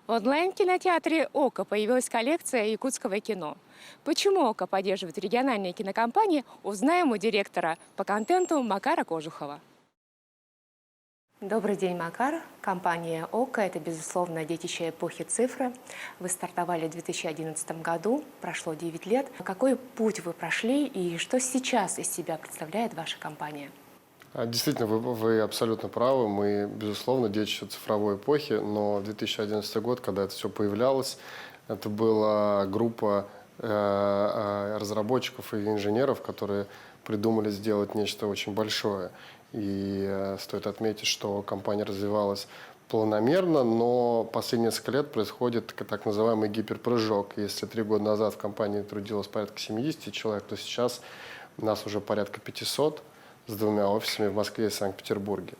В онлайн-кинотеатре «Ока» появилась коллекция якутского кино. Почему «Ока» поддерживает региональные кинокомпании, узнаем у директора по контенту Макара Кожухова. Добрый день, Макар. Компания «Ока» — это, безусловно, детище эпохи цифры. Вы стартовали в 2011 году, прошло 9 лет. Какой путь вы прошли и что сейчас из себя представляет ваша компания? Действительно, вы абсолютно правы. Мы, безусловно, детище цифровой эпохи, но 2011 год, когда это все появлялось, это была группа разработчиков и инженеров, которые придумали сделать нечто очень большое. И стоит отметить, что компания развивалась планомерно, но последние несколько лет происходит так называемый гиперпрыжок. Если 3 года назад в компании трудилось порядка 70 человек, то сейчас нас уже порядка 500 с 2 офисами в Москве и Санкт-Петербурге.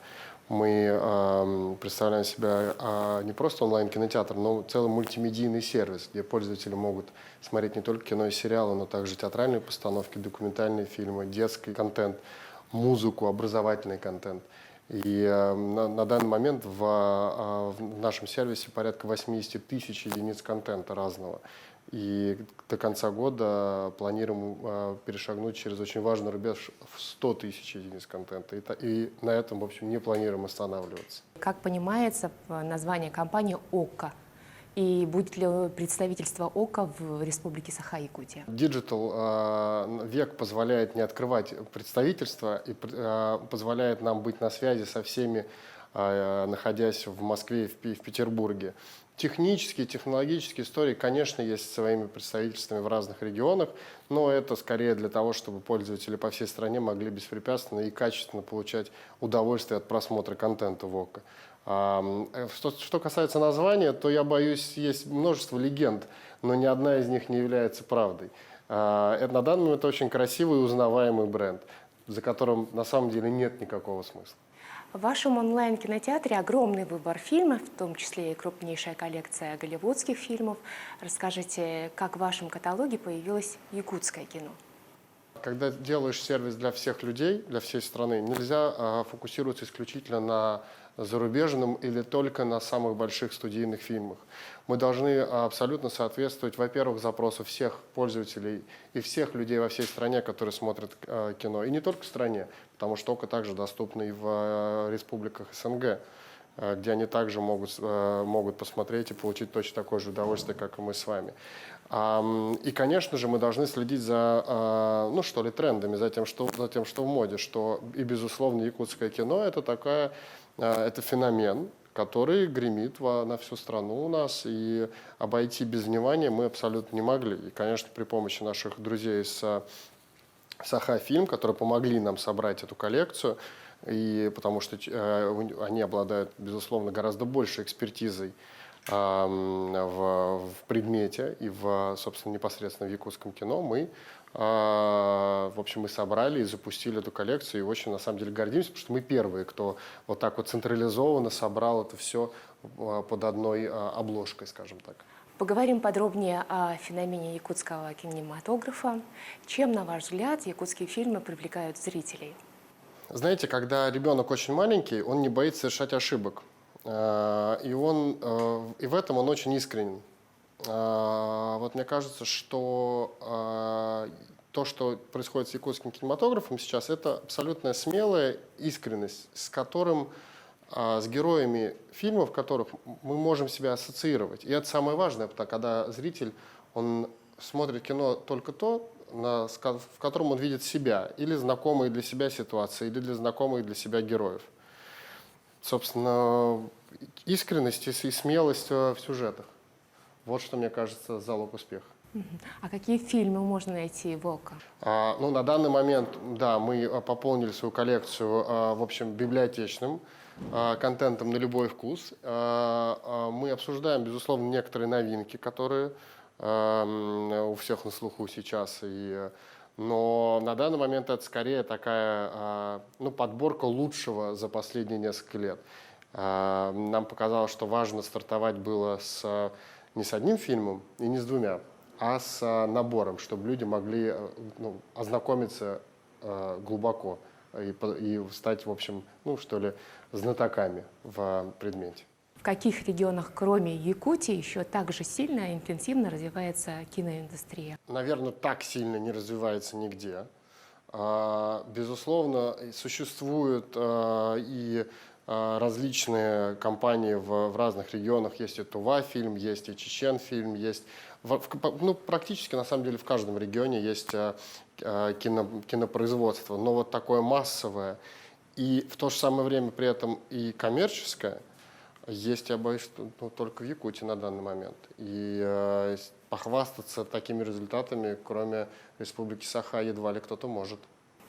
Мы представляем себя не просто онлайн-кинотеатр, но целый мультимедийный сервис, где пользователи могут смотреть не только кино и сериалы, но также театральные постановки, документальные фильмы, детский контент, музыку, образовательный контент. И на данный момент в нашем сервисе порядка 80 тысяч единиц контента разного. И до конца года планируем перешагнуть через очень важный рубеж в 100 тысяч единиц контента. И на этом, в общем, не планируем останавливаться. Как понимается название компании «Ока»? И будет ли представительство «Ока» в Республике Саха-Якутия? Digital век позволяет не открывать представительство и позволяет нам быть на связи со всеми, находясь в Москве и в Петербурге. Технические, технологические истории, конечно, есть своими представительствами в разных регионах, но это скорее для того, чтобы пользователи по всей стране могли беспрепятственно и качественно получать удовольствие от просмотра контента в ОКО. Что касается названия, то я боюсь, есть множество легенд, но ни одна из них не является правдой. Это на данный момент очень красивый и узнаваемый бренд, за которым на самом деле нет никакого смысла. В вашем онлайн-кинотеатре огромный выбор фильмов, в том числе и крупнейшая коллекция голливудских фильмов. Расскажите, как в вашем каталоге появилось якутское кино? Когда делаешь сервис для всех людей, для всей страны, нельзя фокусироваться исключительно на зарубежном или только на самых больших студийных фильмах. Мы должны абсолютно соответствовать, во-первых, запросу всех пользователей и всех людей во всей стране, которые смотрят кино. И не только в стране, потому что ОКО также доступно и в республиках СНГ, где они также могут посмотреть и получить точно такое же удовольствие, как и мы с вами. И, конечно же, мы должны следить за, ну, что ли, трендами, за тем, что в моде, что и, безусловно, якутское кино – это феномен, который гремит на всю страну у нас, и обойти без внимания мы абсолютно не могли. И, конечно, при помощи наших друзей с Саха-Фильм, которые помогли нам собрать эту коллекцию, и потому что они обладают, безусловно, гораздо большей экспертизой в предмете и собственно, непосредственно в якутском кино, в общем, мы собрали и запустили эту коллекцию, и очень, на самом деле, гордимся, потому что мы первые, кто вот так вот централизованно собрал это все под одной обложкой, скажем так. Поговорим подробнее о феномене якутского кинематографа. Чем, на ваш взгляд, якутские фильмы привлекают зрителей? Знаете, когда ребенок очень маленький, он не боится совершать ошибок. И в этом он очень искренен. Вот мне кажется, что то, что происходит с якутским кинематографом сейчас, это абсолютная смелая искренность, с героями фильмов, которых мы можем себя ассоциировать. И это самое важное, когда зритель, он смотрит кино только то, в котором он видит себя, или знакомые для себя ситуации, или знакомых для себя героев. Собственно, искренность и смелость в сюжетах. Вот что, мне кажется, залог успеха. А какие фильмы можно найти в ОКО? Ну, на данный момент, да, мы пополнили свою коллекцию, в общем, библиотечным контентом на любой вкус. Мы обсуждаем, безусловно, некоторые новинки, которые у всех на слуху сейчас. Но на данный момент это скорее такая подборка лучшего за последние несколько лет. Нам показалось, что важно стартовать было не с одним фильмом и не с двумя, а с набором, чтобы люди могли ознакомиться глубоко и стать, в общем, знатоками в предмете. В каких регионах, кроме Якутии, еще так же сильно и интенсивно развивается киноиндустрия? Наверное, так сильно не развивается нигде. Безусловно, существуют и различные компании в разных регионах. Есть и Тува-фильм, есть и Чечен-фильм, есть ну, практически на самом деле в каждом регионе есть кинопроизводство. Но вот такое массовое и в то же самое время при этом и коммерческое есть, я боюсь, что только в Якутии на данный момент. И похвастаться такими результатами, кроме Республики Саха, едва ли кто-то может.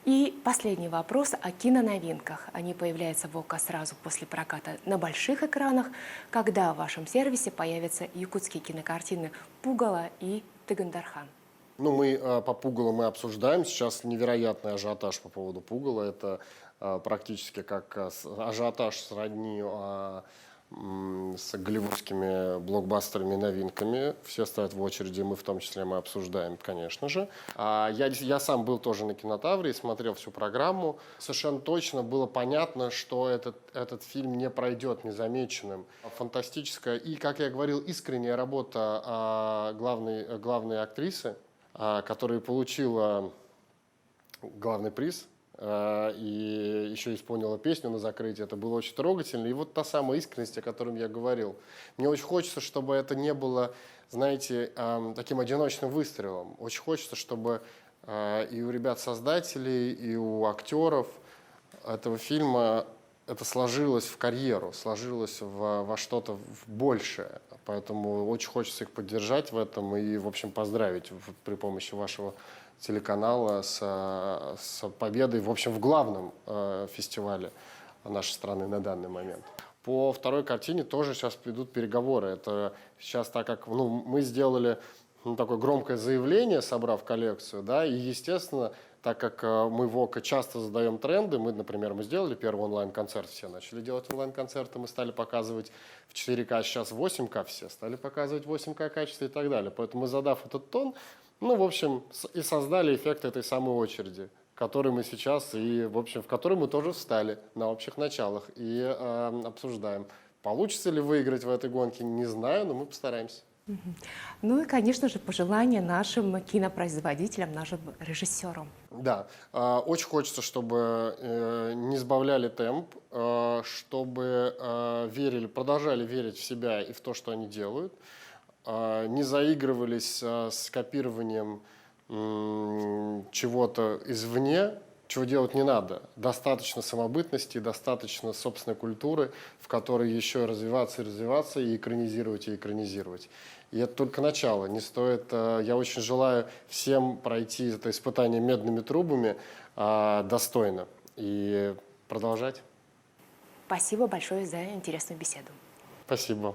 И последний вопрос о киноновинках. Они появляются в ОКО сразу после проката на больших экранах. Когда в вашем сервисе появятся якутские кинокартины «Пугало» и «Тыгандархан»? Ну, мы по «Пугалу» мы обсуждаем. Сейчас невероятный ажиотаж по поводу «Пугала». Это практически как ажиотаж сродни с голливудскими блокбастерами и новинками. Все стоят в очереди, мы в том числе мы обсуждаем, конечно же. Я сам был тоже на Кинотавре и смотрел всю программу. Совершенно точно было понятно, что этот фильм не пройдет незамеченным. Фантастическая и, как я говорил, искренняя работа главной актрисы, которая получила главный приз и еще исполнила песню на закрытии. Это было очень трогательно. И вот та самая искренность, о которой я говорил. Мне очень хочется, чтобы это не было, знаете, таким одиночным выстрелом. Очень хочется, чтобы и у ребят-создателей, и у актеров этого фильма это сложилось в карьеру, сложилось во что-то большее. Поэтому очень хочется их поддержать в этом и, в общем, поздравить при помощи вашего телеканала с победой, в общем, в главном фестивале нашей страны на данный момент. По второй картине тоже сейчас идут переговоры. Это сейчас, так как мы сделали такое громкое заявление, собрав коллекцию, да, и, естественно, так как мы в ОКО часто задаем тренды, мы сделали первый онлайн-концерт, все начали делать онлайн-концерты, мы стали показывать в 4К, сейчас 8К, все стали показывать 8К качество и так далее. Поэтому мы, задав этот тон, в общем, и создали эффект этой самой очереди, который мы сейчас, и, в общем, в который мы тоже встали на общих началах и обсуждаем. Получится ли выиграть в этой гонке, не знаю, но мы постараемся. Ну и, конечно же, пожелания нашим кинопроизводителям, нашим режиссерам. Да, очень хочется, чтобы не сбавляли темп, чтобы продолжали верить в себя и в то, что они делают, не заигрывались с копированием чего-то извне, чего делать не надо. Достаточно самобытности, достаточно собственной культуры, в которой еще развиваться и развиваться, и экранизировать. И это только начало. Не стоит. Я очень желаю всем пройти это испытание медными трубами достойно и продолжать. Спасибо большое за интересную беседу. Спасибо.